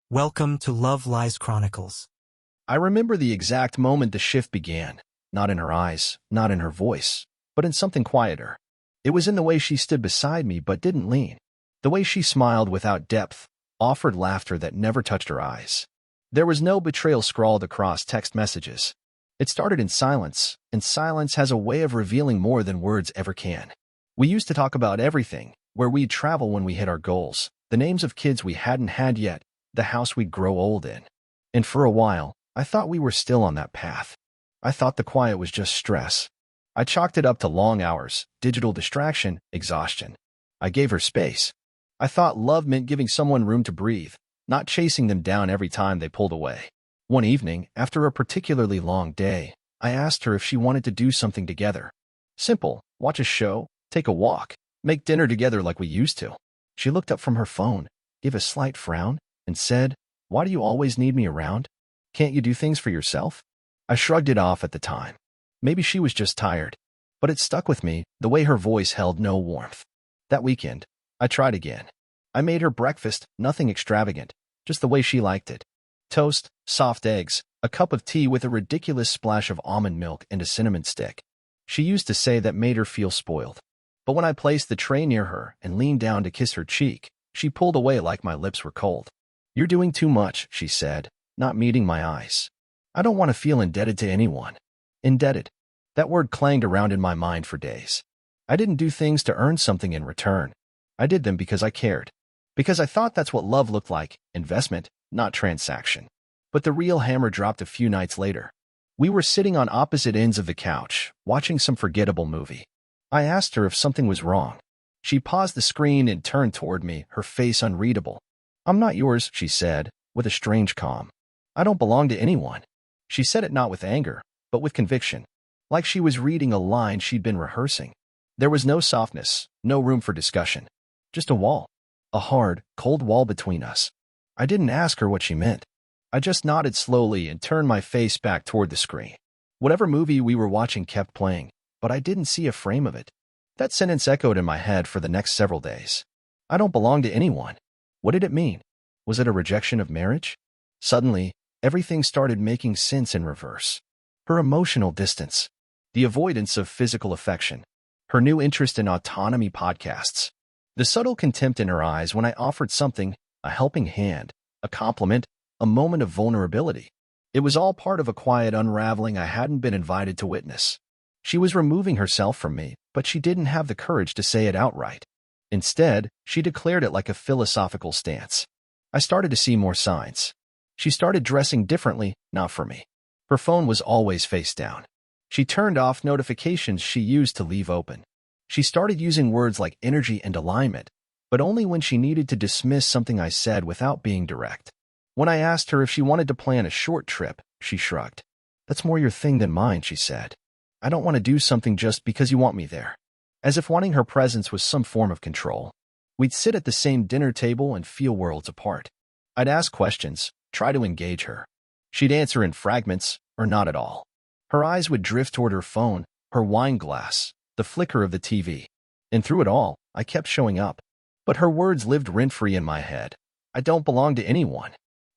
Welcome to Love Lies Chronicles. I remember the exact moment the shift began, not in her eyes, not in her voice, but in something quieter. It was in the way she stood beside me but didn't lean, the way she smiled without depth, offered laughter that never touched her eyes. There was no betrayal scrawled across text messages. It started in silence, and silence has a way of revealing more than words ever can. We used to talk about everything, where we'd travel when we hit our goals, the names of kids we hadn't had yet, the house we'd grow old in. And for a while, I thought we were still on that path. I thought the quiet was just stress. I chalked it up to long hours, digital distraction, exhaustion. I gave her space. I thought love meant giving someone room to breathe, not chasing them down every time they pulled away. One evening, after a particularly long day, I asked her if she wanted to do something together. Simple, watch a show, take a walk, make dinner together like we used to. She looked up from her phone, gave a slight frown, and said, "Why do you always need me around? Can't you do things for yourself?" I shrugged it off at the time. Maybe she was just tired. But it stuck with me, the way her voice held no warmth. That weekend, I tried again. I made her breakfast, nothing extravagant, just the way she liked it. Toast, soft eggs, a cup of tea with a ridiculous splash of almond milk and a cinnamon stick. She used to say that made her feel spoiled. But when I placed the tray near her and leaned down to kiss her cheek, she pulled away like my lips were cold. "You're doing too much," she said, not meeting my eyes. "I don't want to feel indebted to anyone." Indebted. That word clanged around in my mind for days. I didn't do things to earn something in return. I did them because I cared. Because I thought that's what love looked like, investment, not transaction. But the real hammer dropped a few nights later. We were sitting on opposite ends of the couch, watching some forgettable movie. I asked her if something was wrong. She paused the screen and turned toward me, her face unreadable. "I'm not yours," she said, with a strange calm. "I don't belong to anyone." She said it not with anger, but with conviction, like she was reading a line she'd been rehearsing. There was no softness, no room for discussion. Just a wall. A hard, cold wall between us. I didn't ask her what she meant. I just nodded slowly and turned my face back toward the screen. Whatever movie we were watching kept playing, but I didn't see a frame of it. That sentence echoed in my head for the next several days. I don't belong to anyone. What did it mean? Was it a rejection of marriage? Suddenly, everything started making sense in reverse. Her emotional distance, the avoidance of physical affection, her new interest in autonomy podcasts, the subtle contempt in her eyes when I offered something, a helping hand, a compliment, a moment of vulnerability. It was all part of a quiet unraveling I hadn't been invited to witness. She was removing herself from me, but she didn't have the courage to say it outright. Instead, she declared it like a philosophical stance. I started to see more signs. She started dressing differently, not for me. Her phone was always face down. She turned off notifications she used to leave open. She started using words like energy and alignment, but only when she needed to dismiss something I said without being direct. When I asked her if she wanted to plan a short trip, she shrugged. "That's more your thing than mine," she said. "I don't want to do something just because you want me there." As if wanting her presence was some form of control. We'd sit at the same dinner table and feel worlds apart. I'd ask questions, try to engage her. She'd answer in fragments, or not at all. Her eyes would drift toward her phone, her wine glass, the flicker of the TV. And through it all, I kept showing up. But her words lived rent-free in my head. I don't belong to anyone.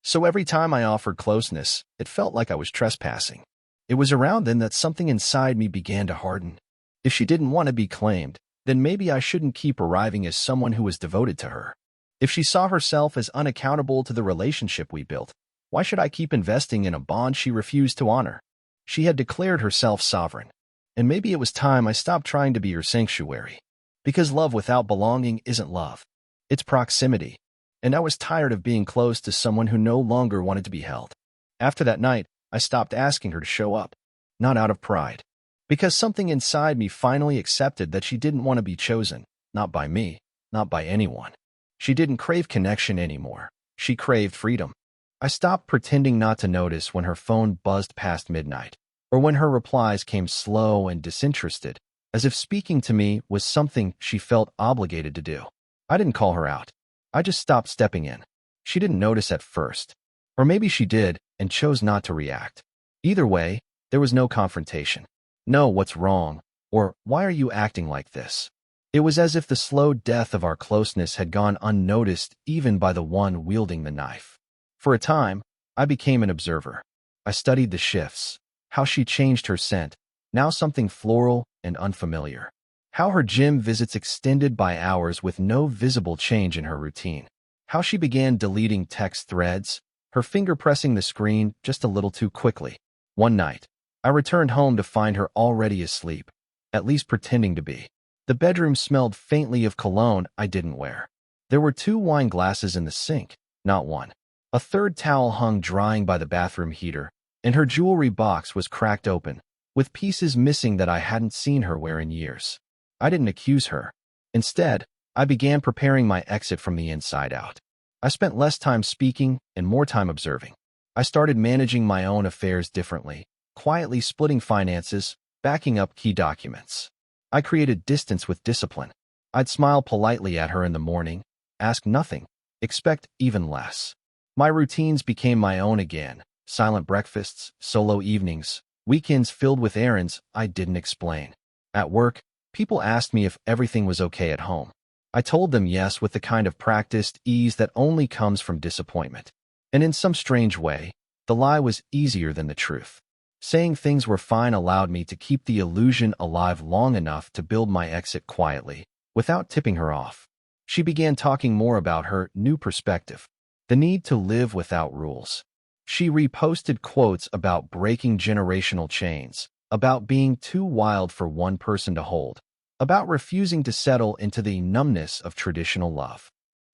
So every time I offered closeness, it felt like I was trespassing. It was around then that something inside me began to harden. If she didn't want to be claimed, then maybe I shouldn't keep arriving as someone who was devoted to her. If she saw herself as unaccountable to the relationship we built, why should I keep investing in a bond she refused to honor? She had declared herself sovereign. And maybe it was time I stopped trying to be her sanctuary. Because love without belonging isn't love. It's proximity. And I was tired of being close to someone who no longer wanted to be held. After that night, I stopped asking her to show up. Not out of pride. Because something inside me finally accepted that she didn't want to be chosen, not by me, not by anyone. She didn't crave connection anymore. She craved freedom. I stopped pretending not to notice when her phone buzzed past midnight, or when her replies came slow and disinterested, as if speaking to me was something she felt obligated to do. I didn't call her out. I just stopped stepping in. She didn't notice at first. Or maybe she did and chose not to react. Either way, there was no confrontation. No, "What's wrong?" or "Why are you acting like this?" It was as if the slow death of our closeness had gone unnoticed even by the one wielding the knife. For a time, I became an observer. I studied the shifts, how she changed her scent, now something floral and unfamiliar. How her gym visits extended by hours with no visible change in her routine. How she began deleting text threads, her finger pressing the screen just a little too quickly. One night, I returned home to find her already asleep, at least pretending to be. The bedroom smelled faintly of cologne I didn't wear. There were 2 wine glasses in the sink, not one. A third towel hung drying by the bathroom heater, and her jewelry box was cracked open, with pieces missing that I hadn't seen her wear in years. I didn't accuse her. Instead, I began preparing my exit from the inside out. I spent less time speaking and more time observing. I started managing my own affairs differently, quietly splitting finances, backing up key documents. I created distance with discipline. I'd smile politely at her in the morning, ask nothing, expect even less. My routines became my own again, silent breakfasts, solo evenings, weekends filled with errands I didn't explain. At work, people asked me if everything was okay at home. I told them yes with the kind of practiced ease that only comes from disappointment. And in some strange way, the lie was easier than the truth. Saying things were fine allowed me to keep the illusion alive long enough to build my exit quietly, without tipping her off. She began talking more about her new perspective, the need to live without rules. She reposted quotes about breaking generational chains, about being too wild for one person to hold, about refusing to settle into the numbness of traditional love.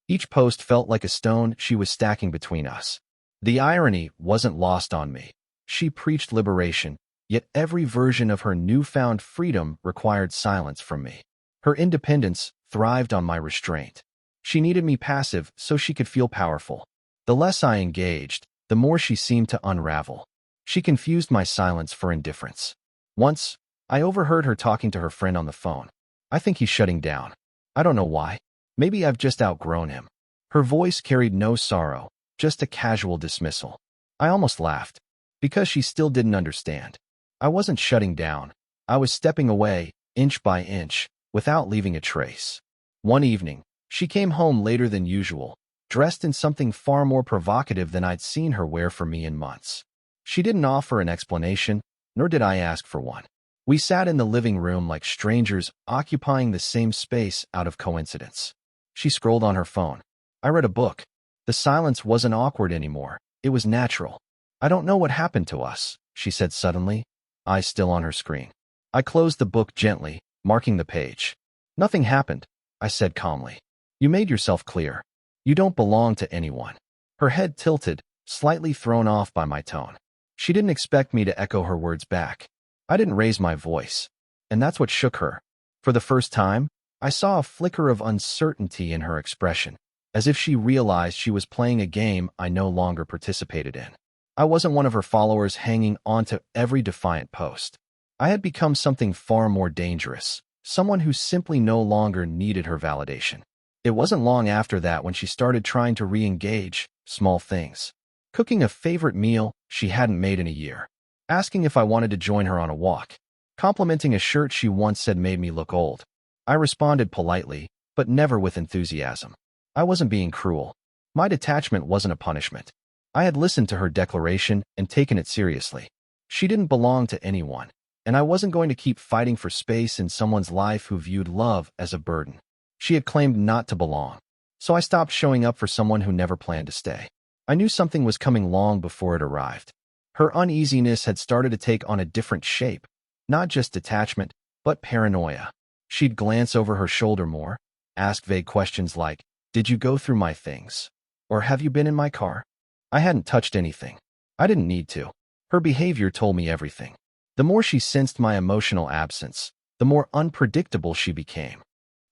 Each post felt like a stone she was stacking between us. The irony wasn't lost on me. She preached liberation, yet every version of her newfound freedom required silence from me. Her independence thrived on my restraint. She needed me passive so she could feel powerful. The less I engaged, the more she seemed to unravel. She confused my silence for indifference. Once, I overheard her talking to her friend on the phone. I think he's shutting down. I don't know why. Maybe I've just outgrown him. Her voice carried no sorrow, just a casual dismissal. I almost laughed, because she still didn't understand. I wasn't shutting down. I was stepping away, inch by inch, without leaving a trace. One evening, she came home later than usual, dressed in something far more provocative than I'd seen her wear for me in months. She didn't offer an explanation, nor did I ask for one. We sat in the living room like strangers occupying the same space out of coincidence. She scrolled on her phone. I read a book. The silence wasn't awkward anymore. It was natural. I don't know what happened to us, she said suddenly, eyes still on her screen. I closed the book gently, marking the page. Nothing happened, I said calmly. You made yourself clear. You don't belong to anyone. Her head tilted, slightly thrown off by my tone. She didn't expect me to echo her words back. I didn't raise my voice, and that's what shook her. For the first time, I saw a flicker of uncertainty in her expression, as if she realized she was playing a game I no longer participated in. I wasn't one of her followers hanging onto every defiant post. I had become something far more dangerous, someone who simply no longer needed her validation. It wasn't long after that when she started trying to re-engage, small things. Cooking a favorite meal she hadn't made in a year. Asking if I wanted to join her on a walk. Complimenting a shirt she once said made me look old. I responded politely, but never with enthusiasm. I wasn't being cruel. My detachment wasn't a punishment. I had listened to her declaration and taken it seriously. She didn't belong to anyone, and I wasn't going to keep fighting for space in someone's life who viewed love as a burden. She had claimed not to belong, so I stopped showing up for someone who never planned to stay. I knew something was coming long before it arrived. Her uneasiness had started to take on a different shape, not just detachment, but paranoia. She'd glance over her shoulder more, ask vague questions like, "Did you go through my things?" Or "Have you been in my car?" I hadn't touched anything. I didn't need to. Her behavior told me everything. The more she sensed my emotional absence, the more unpredictable she became.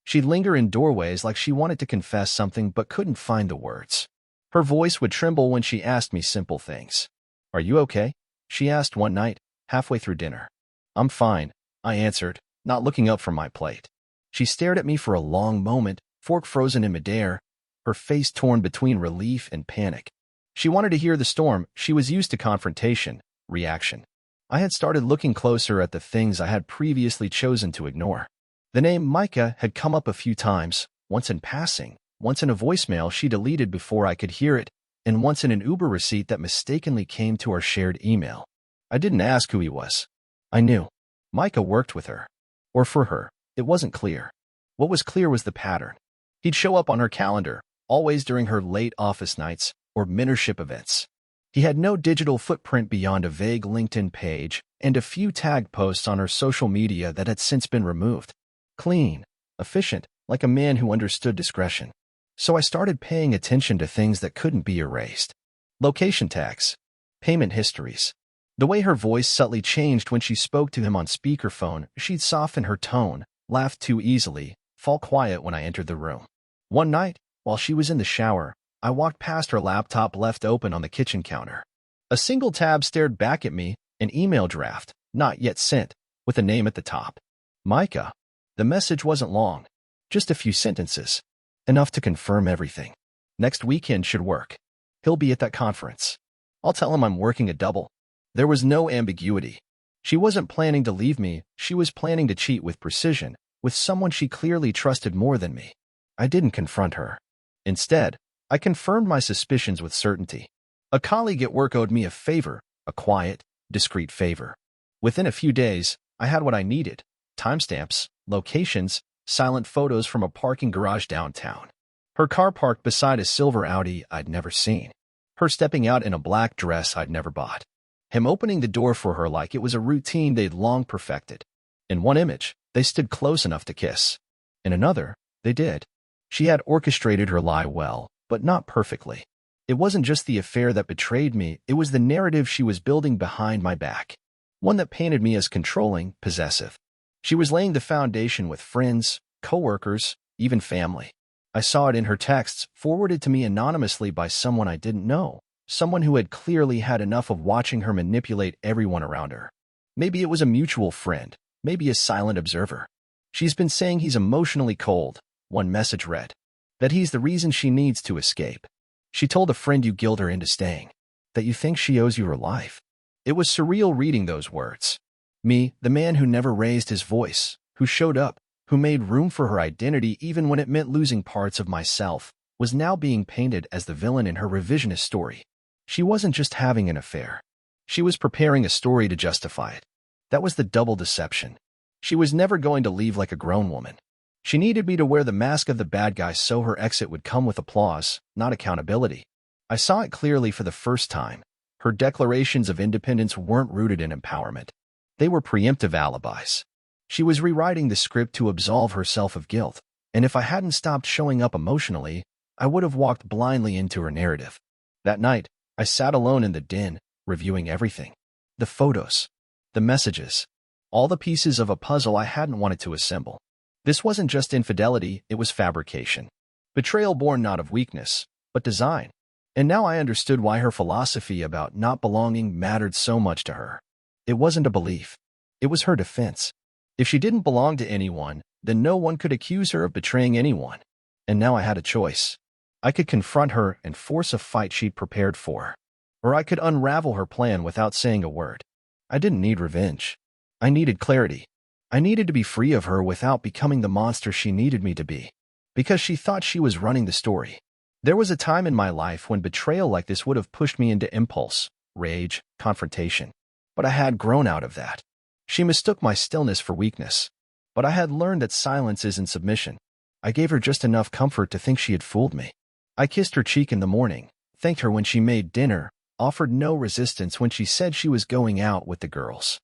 She'd linger in doorways like she wanted to confess something but couldn't find the words. Her voice would tremble when she asked me simple things. "Are you okay?" she asked one night, halfway through dinner. "I'm fine," I answered, not looking up from my plate. She stared at me for a long moment, fork frozen in midair, her face torn between relief and panic. She wanted to hear the storm. She was used to confrontation, reaction. I had started looking closer at the things I had previously chosen to ignore. The name Micah had come up a few times, once in passing, once in a voicemail she deleted before I could hear it, and once in an Uber receipt that mistakenly came to our shared email. I didn't ask who he was. I knew. Micah worked with her. Or for her. It wasn't clear. What was clear was the pattern. He'd show up on her calendar, always during her late office nights or mentorship events. He had no digital footprint beyond a vague LinkedIn page and a few tag posts on her social media that had since been removed. Clean, efficient, like a man who understood discretion. So I started paying attention to things that couldn't be erased. Location tags. Payment histories. The way her voice subtly changed when she spoke to him on speakerphone, she'd soften her tone, laugh too easily, fall quiet when I entered the room. One night, while she was in the shower, I walked past her laptop left open on the kitchen counter. A single tab stared back at me, an email draft, not yet sent, with a name at the top. Micah. The message wasn't long. Just a few sentences. Enough to confirm everything. Next weekend should work. He'll be at that conference. I'll tell him I'm working a double. There was no ambiguity. She wasn't planning to leave me, she was planning to cheat with precision, with someone she clearly trusted more than me. I didn't confront her. Instead, I confirmed my suspicions with certainty. A colleague at work owed me a favor, a quiet, discreet favor. Within a few days, I had what I needed: timestamps, locations, silent photos from a parking garage downtown. Her car parked beside a silver Audi I'd never seen. Her stepping out in a black dress I'd never bought. Him opening the door for her like it was a routine they'd long perfected. In one image, they stood close enough to kiss. In another, they did. She had orchestrated her lie well, but not perfectly. It wasn't just the affair that betrayed me, it was the narrative she was building behind my back. One that painted me as controlling, possessive. She was laying the foundation with friends, coworkers, even family. I saw it in her texts, forwarded to me anonymously by someone I didn't know. Someone who had clearly had enough of watching her manipulate everyone around her. Maybe it was a mutual friend, maybe a silent observer. She's been saying he's emotionally cold, one message read. That he's the reason she needs to escape. She told a friend you guilt her into staying. That you think she owes you her life. It was surreal reading those words. Me, the man who never raised his voice, who showed up, who made room for her identity even when it meant losing parts of myself, was now being painted as the villain in her revisionist story. She wasn't just having an affair. She was preparing a story to justify it. That was the double deception. She was never going to leave like a grown woman. She needed me to wear the mask of the bad guy so her exit would come with applause, not accountability. I saw it clearly for the first time. Her declarations of independence weren't rooted in empowerment. They were preemptive alibis. She was rewriting the script to absolve herself of guilt, and if I hadn't stopped showing up emotionally, I would have walked blindly into her narrative. That night, I sat alone in the den, reviewing everything. The photos, the messages, all the pieces of a puzzle I hadn't wanted to assemble. This wasn't just infidelity, it was fabrication. Betrayal born not of weakness, but design. And now I understood why her philosophy about not belonging mattered so much to her. It wasn't a belief. It was her defense. If she didn't belong to anyone, then no one could accuse her of betraying anyone. And now I had a choice. I could confront her and force a fight she'd prepared for. Or I could unravel her plan without saying a word. I didn't need revenge. I needed clarity. I needed to be free of her without becoming the monster she needed me to be. Because she thought she was running the story. There was a time in my life when betrayal like this would have pushed me into impulse, rage, confrontation. But I had grown out of that. She mistook my stillness for weakness. But I had learned that silence isn't submission. I gave her just enough comfort to think she had fooled me. I kissed her cheek in the morning, thanked her when she made dinner, offered no resistance when she said she was going out with the girls.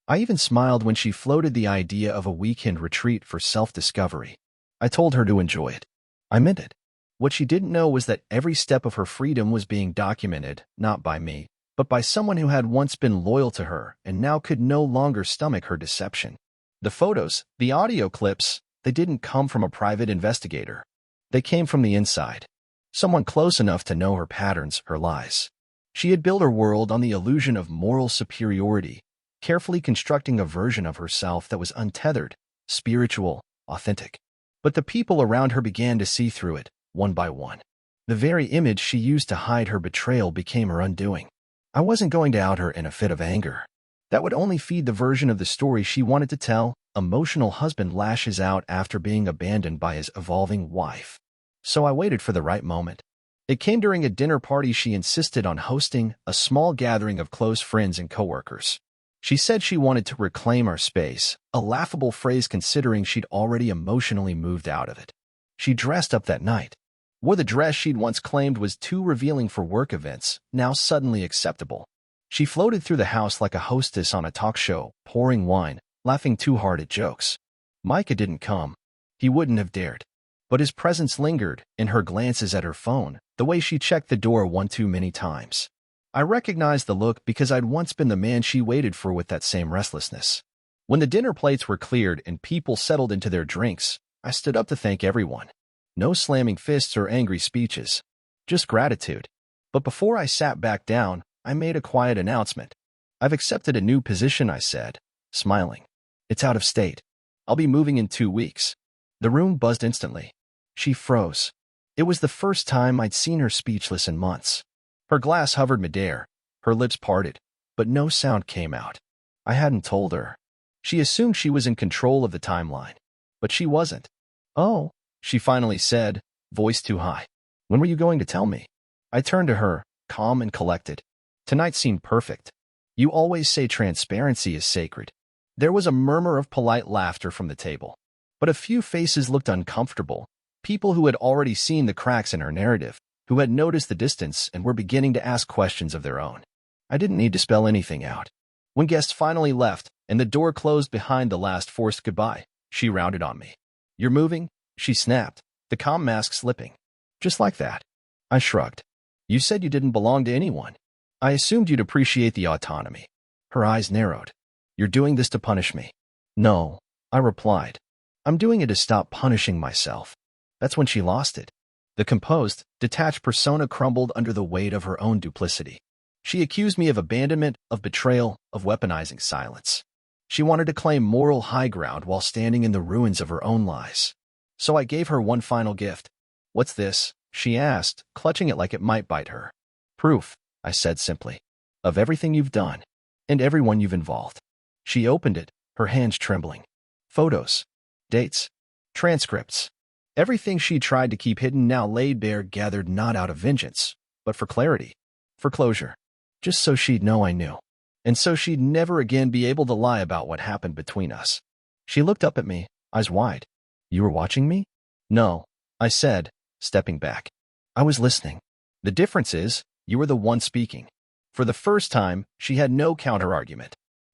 I even smiled when she floated the idea of a weekend retreat for self-discovery. I told her to enjoy it. I meant it. What she didn't know was that every step of her freedom was being documented, not by me, but by someone who had once been loyal to her and now could no longer stomach her deception. The photos, the audio clips, they didn't come from a private investigator. They came from the inside. Someone close enough to know her patterns, her lies. She had built her world on the illusion of moral superiority, carefully constructing a version of herself that was untethered, spiritual, authentic. But the people around her began to see through it, one by one. The very image she used to hide her betrayal became her undoing. I wasn't going to out her in a fit of anger. That would only feed the version of the story she wanted to tell. Emotional husband lashes out after being abandoned by his evolving wife. So I waited for the right moment. It came during a dinner party she insisted on hosting, a small gathering of close friends and coworkers. She said she wanted to reclaim our space, a laughable phrase considering she'd already emotionally moved out of it. She dressed up that night. Wore the dress she'd once claimed was too revealing for work events, now suddenly acceptable. She floated through the house like a hostess on a talk show, pouring wine, laughing too hard at jokes. Micah didn't come. He wouldn't have dared. But his presence lingered, in her glances at her phone, the way she checked the door one too many times. I recognized the look because I'd once been the man she waited for with that same restlessness. When the dinner plates were cleared and people settled into their drinks, I stood up to thank everyone. No slamming fists or angry speeches. Just gratitude. But before I sat back down, I made a quiet announcement. I've accepted a new position, I said, smiling. It's out of state. I'll be moving in 2 weeks. The room buzzed instantly. She froze. It was the first time I'd seen her speechless in months. Her glass hovered midair, her lips parted, but no sound came out. I hadn't told her. She assumed she was in control of the timeline, but she wasn't. Oh, she finally said, voice too high. When were you going to tell me? I turned to her, calm and collected. Tonight seemed perfect. You always say transparency is sacred. There was a murmur of polite laughter from the table, but a few faces looked uncomfortable, people who had already seen the cracks in her narrative, who had noticed the distance and were beginning to ask questions of their own. I didn't need to spell anything out. When guests finally left and the door closed behind the last forced goodbye, she rounded on me. You're moving? She snapped, the calm mask slipping. Just like that. I shrugged. You said you didn't belong to anyone. I assumed you'd appreciate the autonomy. Her eyes narrowed. You're doing this to punish me. No, I replied. I'm doing it to stop punishing myself. That's when she lost it. The composed, detached persona crumbled under the weight of her own duplicity. She accused me of abandonment, of betrayal, of weaponizing silence. She wanted to claim moral high ground while standing in the ruins of her own lies. So I gave her one final gift. What's this? She asked, clutching it like it might bite her. Proof, I said simply, of everything you've done, and everyone you've involved. She opened it, her hands trembling. Photos, dates, transcripts. Everything she tried to keep hidden now laid bare, gathered not out of vengeance, but for clarity, for closure. Just so she'd know I knew. And so she'd never again be able to lie about what happened between us. She looked up at me, eyes wide. You were watching me? No, I said, stepping back. I was listening. The difference is, you were the one speaking. For the first time, she had no counter-argument.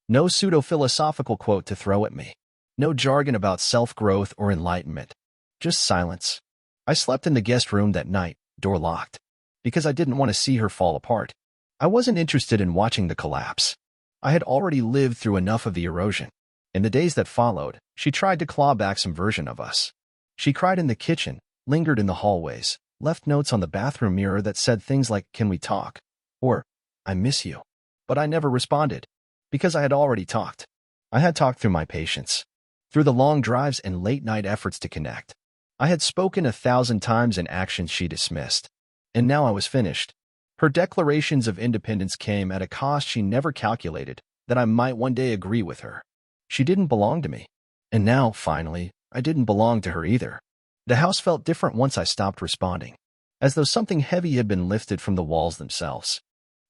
No pseudo-philosophical quote to throw at me. No jargon about self-growth or enlightenment. Just silence. I slept in the guest room that night, door locked. Because I didn't want to see her fall apart. I wasn't interested in watching the collapse. I had already lived through enough of the erosion. In the days that followed, she tried to claw back some version of us. She cried in the kitchen, lingered in the hallways, left notes on the bathroom mirror that said things like, "Can we talk?" Or, "I miss you." But I never responded. Because I had already talked. I had talked through my patience. Through the long drives and late-night efforts to connect. I had spoken 1,000 times in actions she dismissed. And now I was finished. Her declarations of independence came at a cost she never calculated, that I might one day agree with her. She didn't belong to me. And now, finally, I didn't belong to her either. The house felt different once I stopped responding. As though something heavy had been lifted from the walls themselves.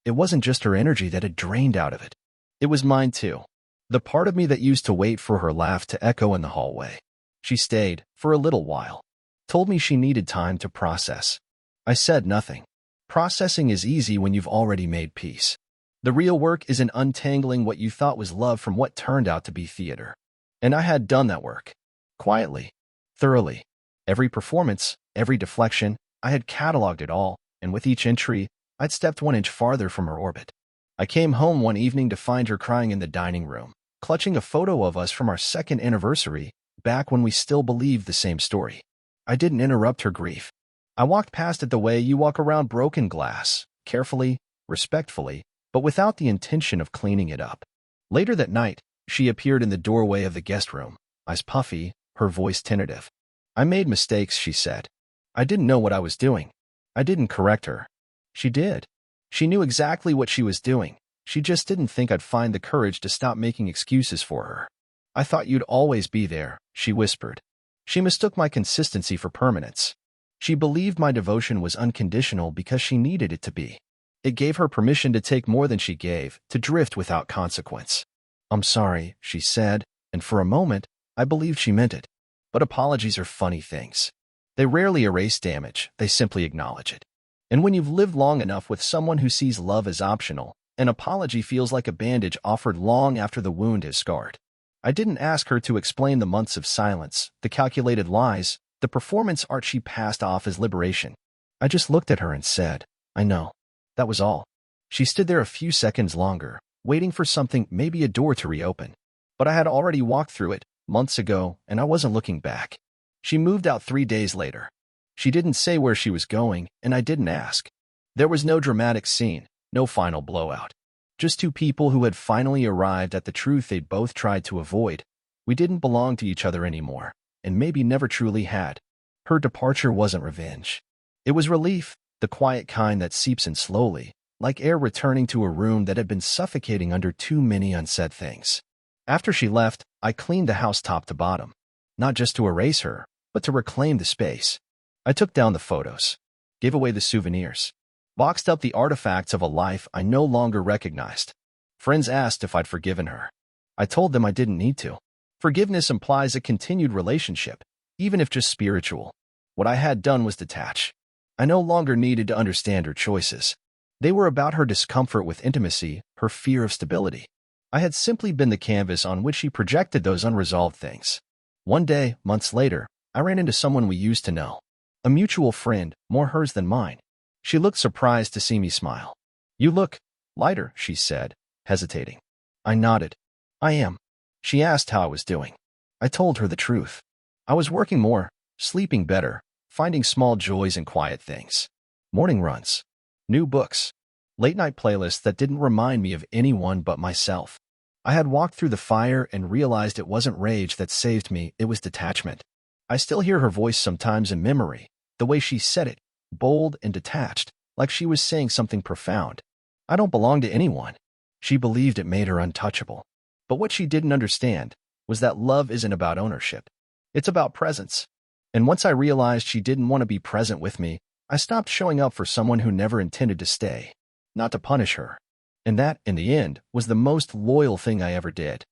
It wasn't just her energy that had drained out of it. It was mine too. The part of me that used to wait for her laugh to echo in the hallway. She stayed, for a little while. Told me she needed time to process. I said nothing. Processing is easy when you've already made peace. The real work is in untangling what you thought was love from what turned out to be theater. And I had done that work. Quietly. Thoroughly. Every performance, every deflection, I had cataloged it all, and with each entry, I'd stepped 1 inch farther from her orbit. I came home one evening to find her crying in the dining room, clutching a photo of us from our 2nd anniversary, back when we still believed the same story. I didn't interrupt her grief. I walked past it the way you walk around broken glass, carefully, respectfully, but without the intention of cleaning it up. Later that night, she appeared in the doorway of the guest room, eyes puffy, her voice tentative. I made mistakes, she said. I didn't know what I was doing. I didn't correct her. She did. She knew exactly what she was doing. She just didn't think I'd find the courage to stop making excuses for her. I thought you'd always be there, she whispered. She mistook my consistency for permanence. She believed my devotion was unconditional because she needed it to be. It gave her permission to take more than she gave, to drift without consequence. "I'm sorry," she said, and for a moment, I believed she meant it. But apologies are funny things. They rarely erase damage, they simply acknowledge it. And when you've lived long enough with someone who sees love as optional, an apology feels like a bandage offered long after the wound is scarred. I didn't ask her to explain the months of silence, the calculated lies, the performance art she passed off as liberation. I just looked at her and said, "I know." That was all. She stood there a few seconds longer, waiting for something, maybe a door to reopen. But I had already walked through it, months ago, and I wasn't looking back. She moved out 3 days later. She didn't say where she was going, and I didn't ask. There was no dramatic scene, no final blowout. Just two people who had finally arrived at the truth they'd both tried to avoid. We didn't belong to each other anymore, and maybe never truly had. Her departure wasn't revenge. It was relief, the quiet kind that seeps in slowly, like air returning to a room that had been suffocating under too many unsaid things. After she left, I cleaned the house top to bottom, not just to erase her, but to reclaim the space. I took down the photos, gave away the souvenirs, boxed up the artifacts of a life I no longer recognized. Friends asked if I'd forgiven her. I told them I didn't need to. Forgiveness implies a continued relationship, even if just spiritual. What I had done was detach. I no longer needed to understand her choices. They were about her discomfort with intimacy, her fear of stability. I had simply been the canvas on which she projected those unresolved things. One day, months later, I ran into someone we used to know. A mutual friend, more hers than mine. She looked surprised to see me smile. "You look lighter," she said, hesitating. I nodded. "I am." She asked how I was doing. I told her the truth. I was working more, sleeping better, finding small joys in quiet things. Morning runs, new books, late-night playlists that didn't remind me of anyone but myself. I had walked through the fire and realized it wasn't rage that saved me, it was detachment. I still hear her voice sometimes in memory, the way she said it, bold and detached, like she was saying something profound. I don't belong to anyone. She believed it made her untouchable. But what she didn't understand was that love isn't about ownership. It's about presence. And once I realized she didn't want to be present with me, I stopped showing up for someone who never intended to stay, not to punish her. And that, in the end, was the most loyal thing I ever did.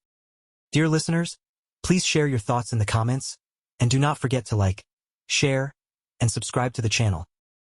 Dear listeners, please share your thoughts in the comments, and do not forget to like, share, and subscribe to the channel.